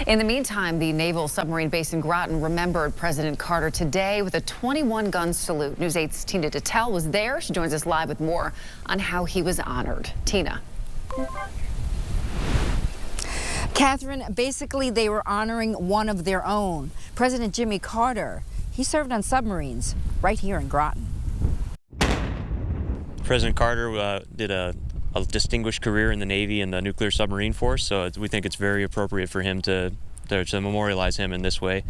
In the meantime, the naval submarine base in Groton remembered President Carter today with a 21-gun salute. News 8's Tina Detel was there. She joins us live with more on how he was honored. Tina. Catherine, basically they were honoring one of their own. President Jimmy Carter, he served on submarines right here in Groton. President Carter did a distinguished career in the Navy and the nuclear submarine force, so we think it's very appropriate for him to memorialize him in this way.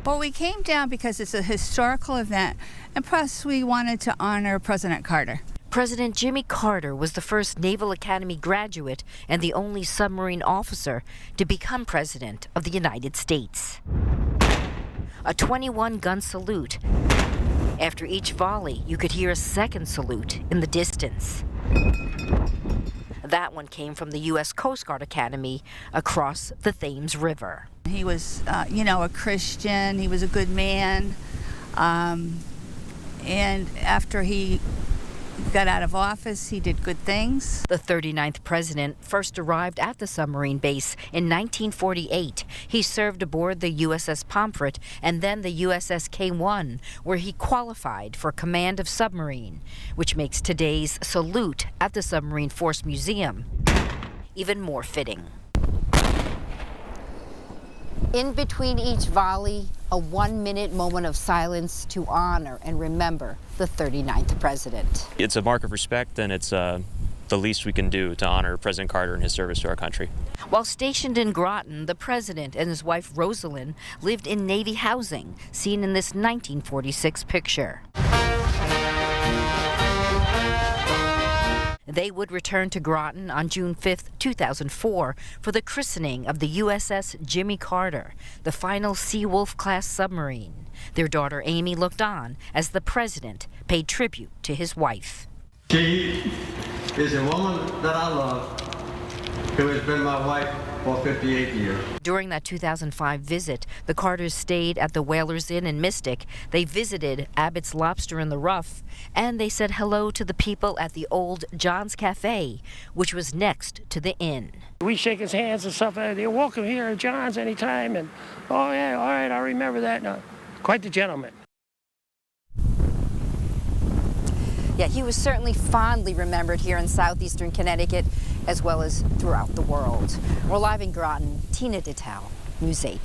Well, we came down because it's a historical event, and plus we wanted to honor President Carter. President Jimmy Carter was the first Naval Academy graduate and the only submarine officer to become President of the United States. A 21-gun salute. After each volley, you could hear a second salute in the distance. That one came from the U.S. Coast Guard Academy across the Thames River. He was, a Christian. He was a good man. And after he got out of office, he did good things. The 39th president first arrived at the submarine base in 1948. He served aboard the USS Pomfret and then the USS K-1, where he qualified for command of submarine, which makes today's salute at the Submarine Force Museum even more fitting. In between each volley, a 1-minute moment of silence to honor and remember the 39th president. It's a mark of respect, and it's the least we can do to honor President Carter and his service to our country. While stationed in Groton, the president and his wife Rosalind lived in Navy housing, seen in this 1946 picture. They would return to Groton on June 5, 2004 for the christening of the USS Jimmy Carter, the final Seawolf-class submarine. Their daughter Amy looked on as the president paid tribute to his wife. She is a woman that I love, who has been my wife for 58 years. During that 2005 visit, the Carters stayed at the Whalers Inn in Mystic. They visited Abbott's Lobster in the Rough, and they said hello to the people at the old John's Cafe, which was next to the inn. We shake his hands and stuff. You're welcome here at John's anytime. And, oh, yeah, all right, I remember that. No, quite the gentleman. Yeah, he was certainly fondly remembered here in southeastern Connecticut, as well as throughout the world. We're live in Groton. Tina Detel, News 8.